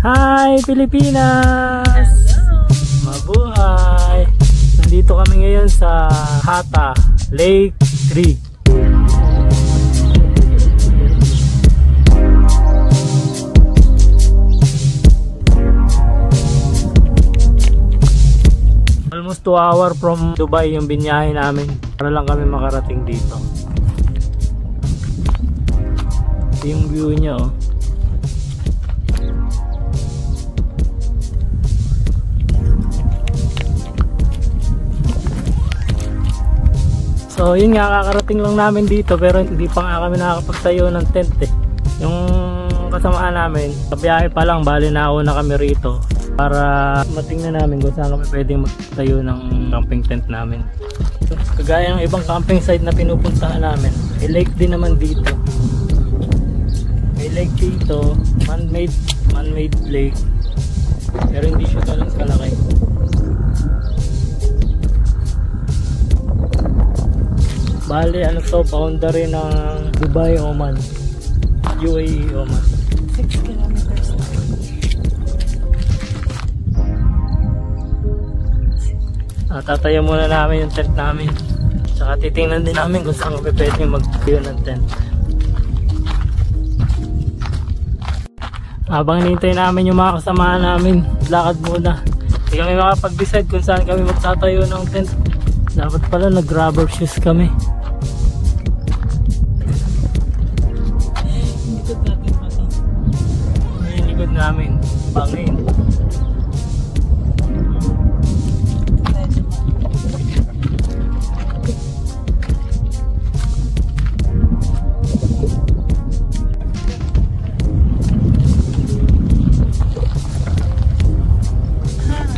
Hi Pilipinas! Hello! Mabuhay! Nandito kami ngayon sa Hata Lake 3. Almost 2 hours from Dubai yung binyahe namin para lang kami makarating dito. Ito yung view niya, oh. So yun nga, kakarating lang namin dito pero hindi pa nga kami nakakapagtayo ng tent eh. Yung kasamaan namin, kabiyahe pa lang, bali na una kami rito para matingnan namin kung saan kami pwedeng magtayo ng camping tent namin. Kagaya ng ibang camping site na pinupuntahan namin, may lake din naman dito. May lake dito, man-made lake, pero hindi siya ganun kalaki. Bali, ano to, boundary ng Dubai, Oman, UAE, Oman. 6 kilometers. Tatayo muna namin yung tent namin. Tsaka titingnan din namin kung saan kami pwedeng mag-tayo ng tent. Habang hinihintay namin yung mga kasamahan namin, lakad muna. Hindi kami makapag-decide kung saan kami magtatayo ng tent. Dapat pala nag-rubber shoes kami. Likod namin, bangin.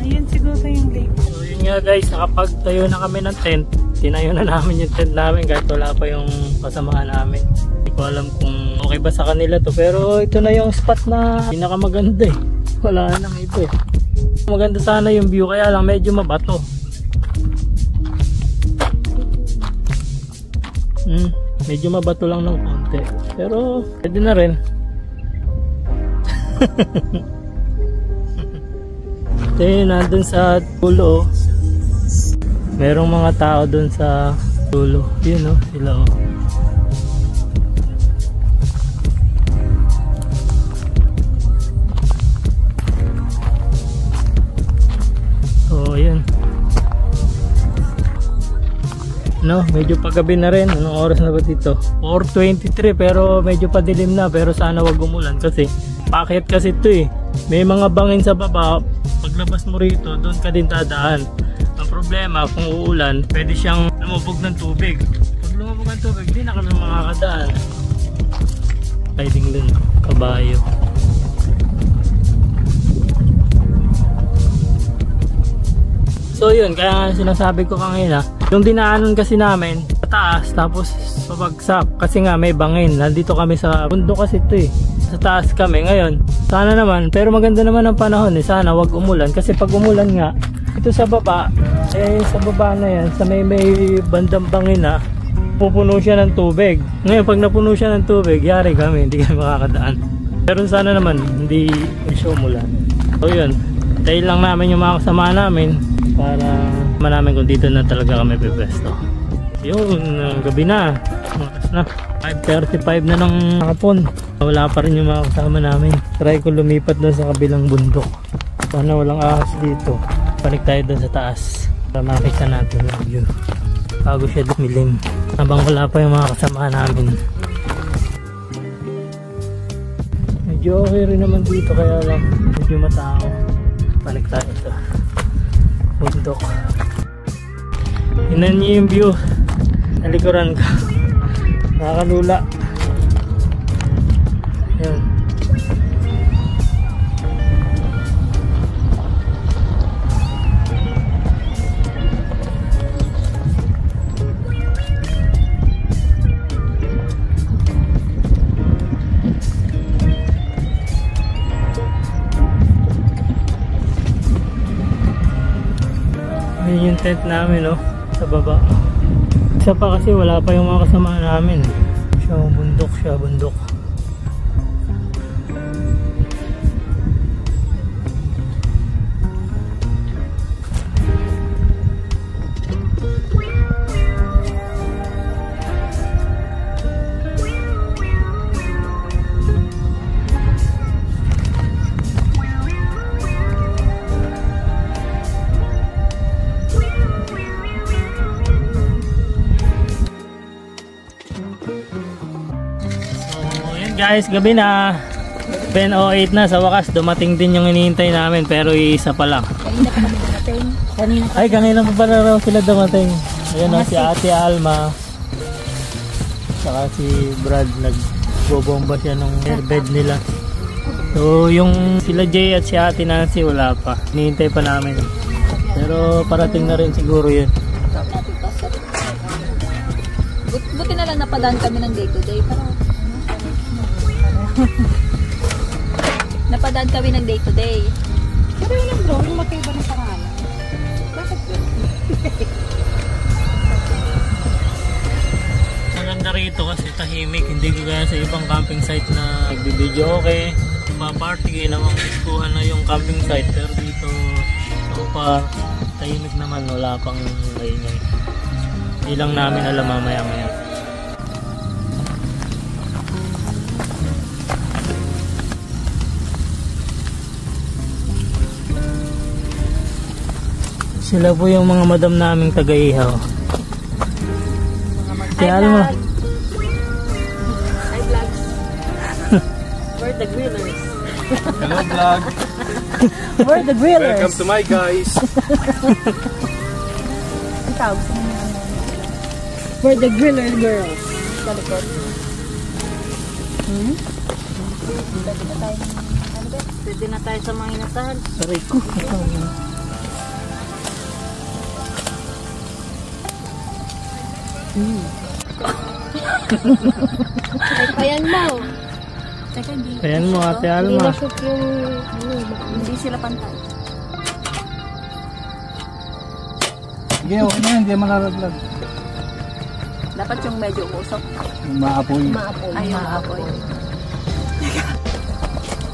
Ayun siguro yung lake. So yun nga guys, nakapagtayo na kami ng tent. Tinayo na namin yung tent namin kahit wala pa yung kasamahan namin. Hindi ko alam kung okay ba sa kanila to, pero ito na yung spot na pinakamaganda eh. Wala nang iba eh. Maganda sana yung view, kaya lang medyo mabato. Medyo mabato lang ng konti, pero pwede na rin. Ito yun, nandun sa dulo. Merong mga tao dun sa dulo. Yun, oh, sila, oh. So yun, no, medyo paggabi na rin. Anong oras na ba dito? 4:23, pero medyo padilim na. Pero sana wag umulan kasi paakyat kasi ito eh. May mga bangin sa baba. Paglabas mo rito, doon ka din dadaan. Ang problema, kung uulan, pwede siyang lumubog ng tubig. Pag lumubog ng tubig, hindi na ka na makakadaan. Riding din, kabayo. So yun, kaya sinasabi ko kanina, yung dinaanan kasi namin sa taas, tapos pabagsak kasi nga may bangin. Nandito kami sa bundok kasi ito eh. Sa taas kami ngayon. Sana naman, pero maganda naman ang panahon eh. Sana wag umulan kasi pag umulan nga, ito sa baba, eh sa baba na yan, sa may bandang bangin na, pupuno siya ng tubig. Ngayon pag napuno siya ng tubig, yari kami, hindi kami makakadaan. Pero sana naman, hindi siya umulan. So yun, tayo lang namin yung mga kasama namin para manamin kung dito na talaga kami pipwesto. Yun, gabi na. Oras na 5:35 na ng hapon. Wala pa rin yung mga kasama namin. Try ko lumipat doon sa kabilang bundok. Sana walang ahas dito. Balik tayo doon sa taas para makita natin ang view bago siya dumilim. Habang wala pa yung mga kasama namin. Medyo okay rin naman dito, kaya lang medyo matao. Balik tayo sa bundok. Tingnan niyo yung view sa likuran ko. Nakakalula. Yan. Yun yung tent namin, oh, sa baba. Isa pa kasi wala pa yung mga kasama namin. Bundok siya, bundok. guys, gabi na. 10:08 na, sa wakas dumating din yung hinihintay namin pero iisa pa lang. Kanina pa kami dumating. Ay, kanina pa pala raw sila dumating. Ayan na si Ate Alma. Saka si Brad, nagbobomba siya ng airbed nila. So yung sila Jay at si Ate Nancy wala pa. Hinihintay pa namin. Pero parating na rin siguro yun. Buti na lang napadaan kami ng day to day. Napadaan kami ng day to day. Pero yun ang drawing, magkaiba ng pangalan. Bakit yun? Maganda rito kasi tahimik. Hindi ko gaya sa ibang camping site na nagbibideo okay. Pa-party, ginawang iskuhan na yung camping site. Pero dito, so far, tahimik naman. Wala pang ingay. Hindi lang namin alam mamaya-maya. Sila po yung mga madam naming taga-ihaw. Si Alma. Hi vlogs. We're the grillers. Hello vlog. We're the grillers. Welcome to my guys. We're the griller girls. Kalikot. Pwede na tayo sa mga inasal. Aray ko. Ayan mo. Teka, Ayan mo, Ate Alma. Hindi sila pantay. Sige, okay na yan. Hindi malalaglag. Dapat yung medyo usok. Maapoy. Ay, maapoy.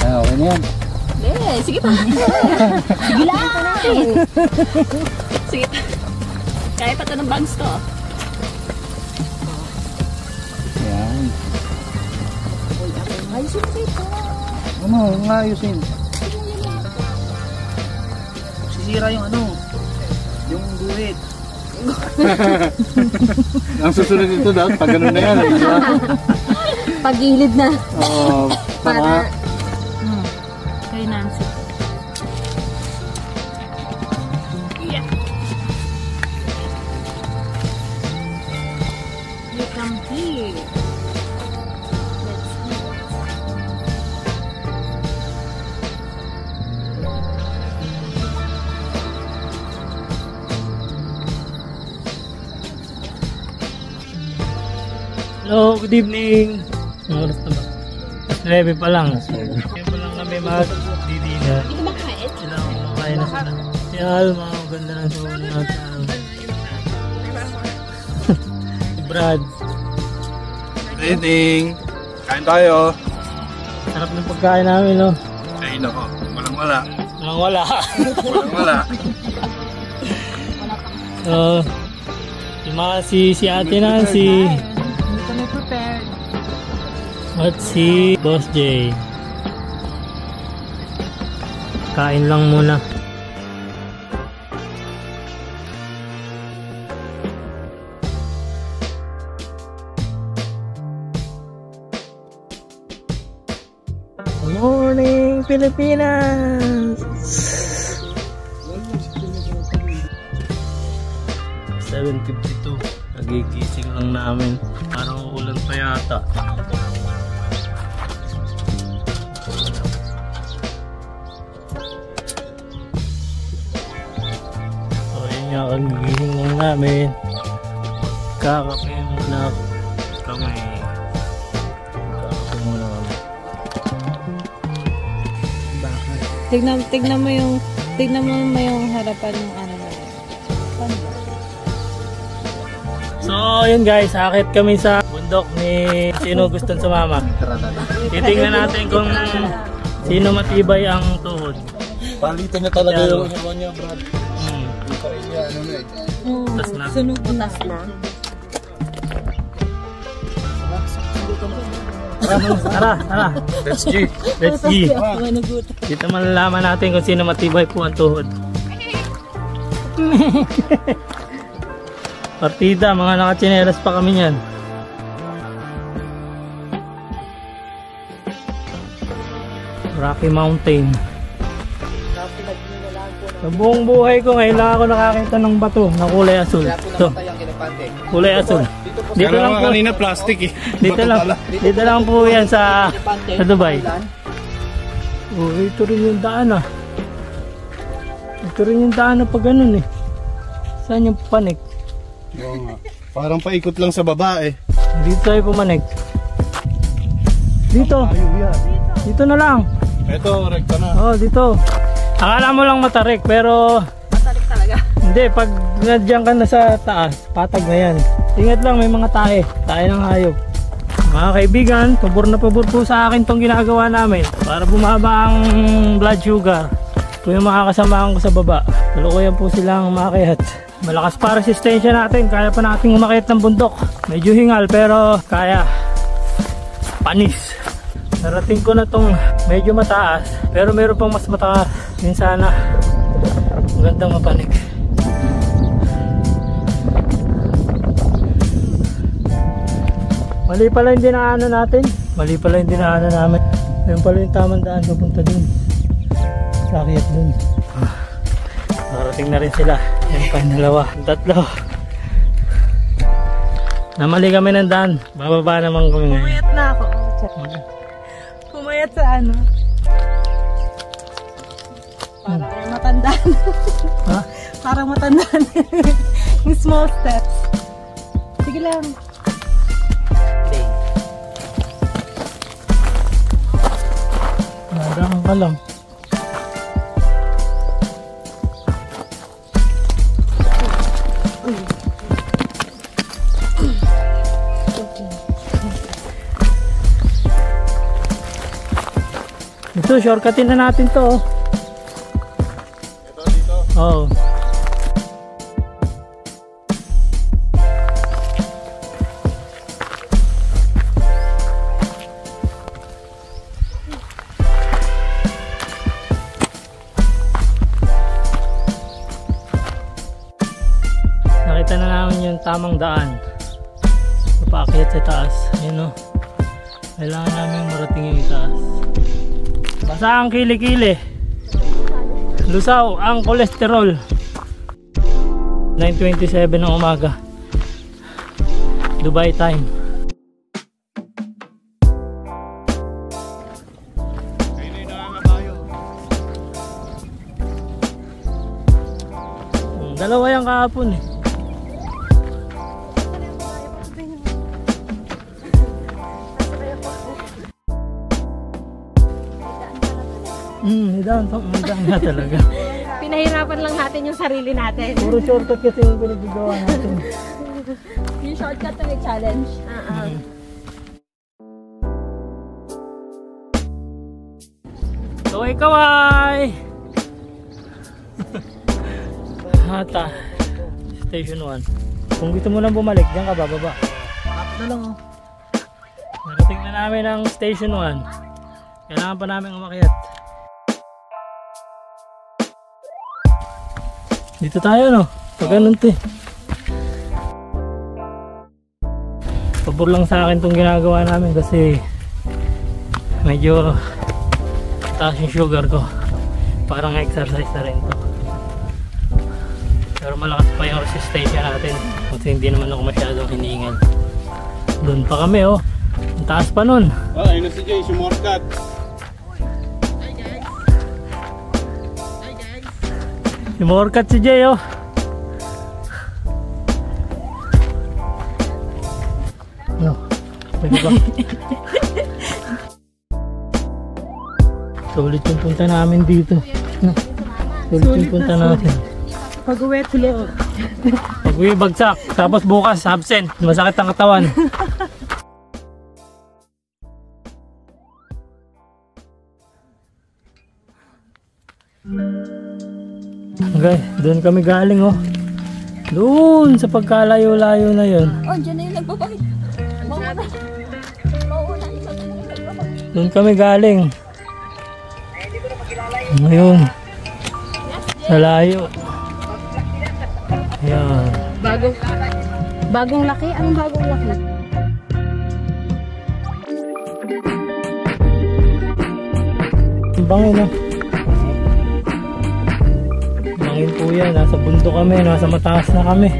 Ay, okay na yan. Sige pa. Sige lang ito natin. Sige pa. Kaya pa ito ng bags ko. Yan. Ayusin mo ito. Ano, nga ayusin. Sisira yung ano, yung guhit. Ang susunod nito dapat pag ganun na yan. Pagilid na. Oo, para Kay Nancy. Yeah. You come here. Hello, good evening. Ang oras na ba? 9 pa lang. 9 pa lang kami mag-dinner. Hindi ka makain? Sila ang kumakain na sila. Si Alma, ang ganda ng suot niya. Si Brad. good evening. Kain tayo. Sarap ng pagkain namin, no? Ay, nako. Walang wala. Walang wala. Walang wala. So, si Ate Nancy. Hindi kami prepared. At si Boss J. Kain lang muna. Good morning, Pilipinas! 7:52. Nagigising lang namin. Parang ulan pa yata. So yun nga, kagigising lang namin. Kakape muna kami. Kakape muna kami. Bakit? Tignan mo yung harapan ng ano na yun. So yun guys, akit kami sa bundok ni sino gustong sumama. Titingnan natin kung sino matibay ang tuhod. Palitan na talaga yung iwan niya, Brad. Hindi pa rin niya, ano na eh. Tas na. Sunog na. Tara. Let's G. Let's see. Dito malalaman natin kung sino matibay po ang tuhod. Partida, mga nakatsinelas pa kami niyan. Rocky Mountain. Sa buong buhay ko ngayon lang ako nakakita ng bato na kulay asul. So, kulay asul. Dito lang po. Kanina plastic eh. Dito lang po yan sa Dubai. Oh, ito rin yung daan ah. Ito rin yung daan na pag ganun eh. Saan yung panik? Oo nga. Parang paikot lang sa baba eh. Dito tayo pumanik. Dito. Dito na lang. Ito, rekta na. Oh, dito. Akala mo lang matarik pero Matarik talaga. hindi, pag nandiyan ka na sa taas, patag na yan. Ingat lang, may mga tae ng hayop. Mga kaibigan, pabor na pabor po sa akin tong ginagawa namin para bumaba ang blood sugar. Kung yung makakasamahan ko sa baba, talukuyan po silang umakyat. Malakas pa resistensya natin, kaya pa natin umakyat ng bundok. Medyo hingal pero kaya. Panis. Narating ko na tong medyo mataas, pero meron pang mas mataas. Yun sana, magandang mapanik. Mali pala yung dinaanan natin. Mali pala yung dinaanan namin. Ayun pala yung tamang daan papunta dun. Sa akyat dun. Narating na rin sila. Yan pa yung dalawa. Tatlo. Namali kami ng daan. Bababa naman kami ngayon. Pumayat na ako. Pumayat sa ano? Parang matandaan. Ha? Parang matandaan. Yung small steps. Sige lang. Nadaan ka lang. Ito, shortcutin na natin to. Ito dito. Oo. Nakita na namin yung tamang daan. Papaakyat sa taas. Ayun o. Kailangan namin marating yung taas. Basa ang kilikili. Lusaw ang kolesterol. 9:27 ng umaga. Dubai time. Ayun na nga tayo. Dalawa yung kahapon eh. May daan nga talaga. Pinahirapan lang natin yung sarili natin. Puro shortcut kasi yung pinagagawa natin. Yung shortcut na may challenge. Kaway kaway! Hata. Station 1. Kung gusto mo lang bumalik, diyan ka bababa. Tapos na lang oh. Narating na namin ang Station 1. Kailangan pa namin umakyat. Dito tayo no, pag ganun to eh. Pabor lang sa akin itong ginagawa namin kasi medyo taas yung sugar ko. Parang exercise na rin to. Pero malakas pa yung resistensya natin kasi hindi naman ako masyadong hiningal. Doon pa kami oh, ang taas pa nun. Ah, ayun na si Jay, sumortcut. Sumortcut si Jay oh. No, pwede ba? Sulit yung punta namin dito. No, sulit yung punta natin. Pag-uwi tuloy. Pag-uwi bagsak, tapos bukas absent, masakit ang katawan. Okay, doon kami galing oh. Doon sa pagkalayo-layo na yun. Oh, dyan na yung nagbabay. Mauna. Doon kami galing. Ngayon, sa layo. Ayan. Bagong laki? Anong bagong laki? Bangin, no? Bangin po yan. Nasa bundok kami. Nasa mataas na kami.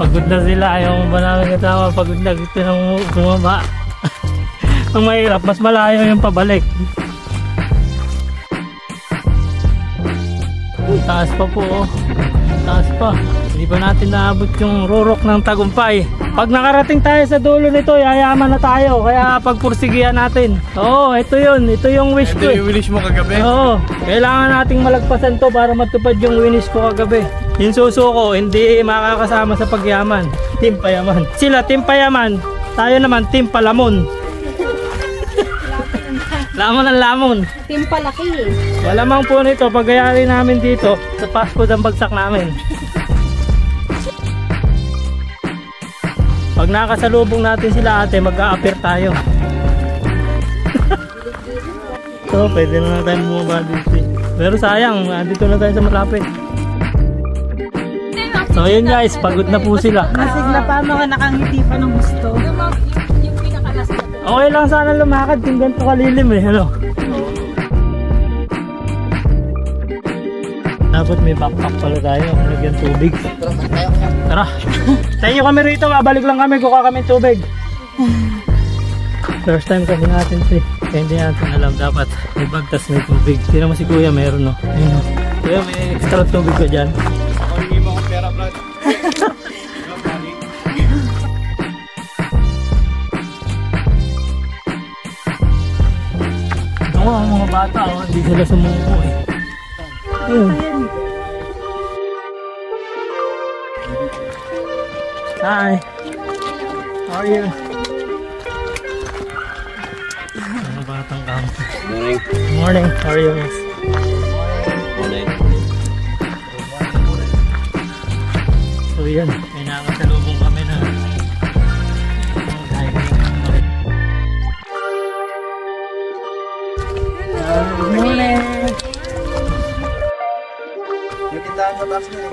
Pagod na sila. Ayaw mo ba namin kasama? Pagod na. Gusto nang bumaba. Ang mahirap, mas malayo yung pabalik. Taas pa po, oh. Taas pa. Hindi pa natin naabot yung rurok ng tagumpay. Pag nakarating tayo sa dulo nito, yayaman na tayo. Kaya pagpursigihan natin. Oo, ito yun. Ito yung wish ko. Ito yung wish mo kagabi? Oo. Kailangan nating malagpasan to para matupad yung wish ko kagabi. Yung susuko, hindi makakasama sa pagyaman. Team Payaman. Sila, Team Payaman. Tayo naman, Team Palamon. Lamon ang lamon. Team Palaki. Malamang po nito, paggayari namin dito, sa fast food ang bagsak namin. Pag nakasalubong natin sila ate, mag-a-appear tayo. So, pwede na tayo bumaba dito. Pero sayang, dito na tayo sa malapit. So yun guys, pagod na po sila. Masigla pa, mga nakangiti pa ng gusto. Yung pinakalas na. Okay lang sana lumakad kung ganito kalilim eh, ano? Dapat may backpack pala tayo, lagyan tubig. Tara! Tayo kami rito, babalik lang kami, kuha kami tubig. First time kasi natin ito eh. Kaya hindi natin alam, dapat may bag tas may tubig. Hindi naman si kuya meron, no? Ayun, no? Kuya, may extra tubig ko dyan. Ako hindi mo akong pera, Brad. Ito nga, ang mga bata, oh, hindi sila sumuko eh. Ayun. Hi! How are you? Mga batang kampo. Morning. Morning, how are you guys? Morning. So yun, may nakasalubong kami na good morning! May tindahan sa taas na eh.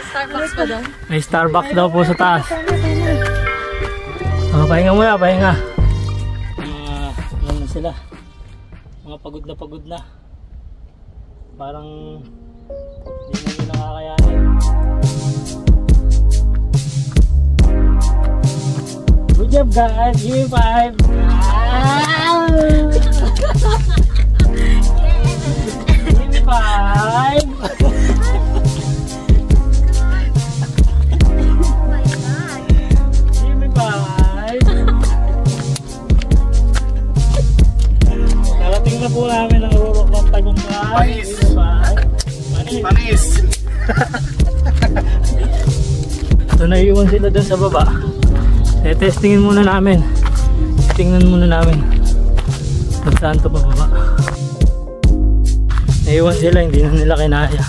Starbucks pa daw. May Starbucks daw po sa taas. Pahinga muna, pahinga. Ano na sila? Mga pagod na. Parang hindi na nila nakakayanin. Good job guys, give me 5. Give me 5. Narating na po namin ang rurok ng tagumpay. Panis! So naiiwan sila dun sa baba. Testingin muna namin. Tingnan muna namin kung saan to pababa. Naiiwan sila, hindi na nila kinaya.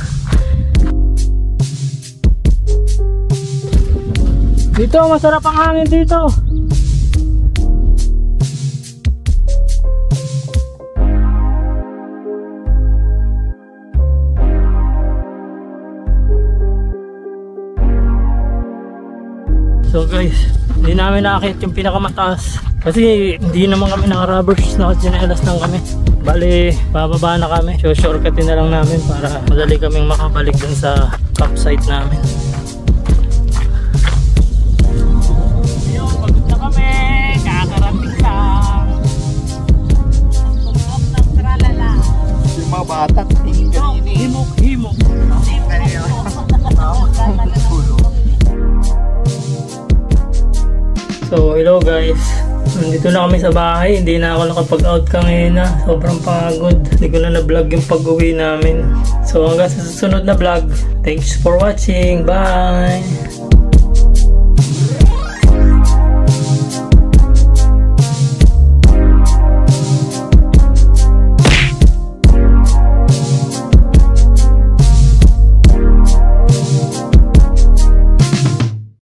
Dito, masarap ang hangin dito. So guys, hindi namin nakakit yung pinakamataas kasi hindi naman kami naka-rubbers, naka-chinelas lang kami. Bali, bababa na kami. So shortcutin na lang namin para madali kaming makabalik dun sa campsite namin. Ayun, pagod na kami. Kakarating lang. Pagod ng tralala. Yung mga bata, tingin kanini. Himok. So hello guys, nandito na kami sa bahay. Hindi na ako nakapag-out kanina, sobrang pagod. Hindi ko na na-vlog yung pag-uwi namin. So hanggang sa susunod na vlog. Thanks for watching, bye!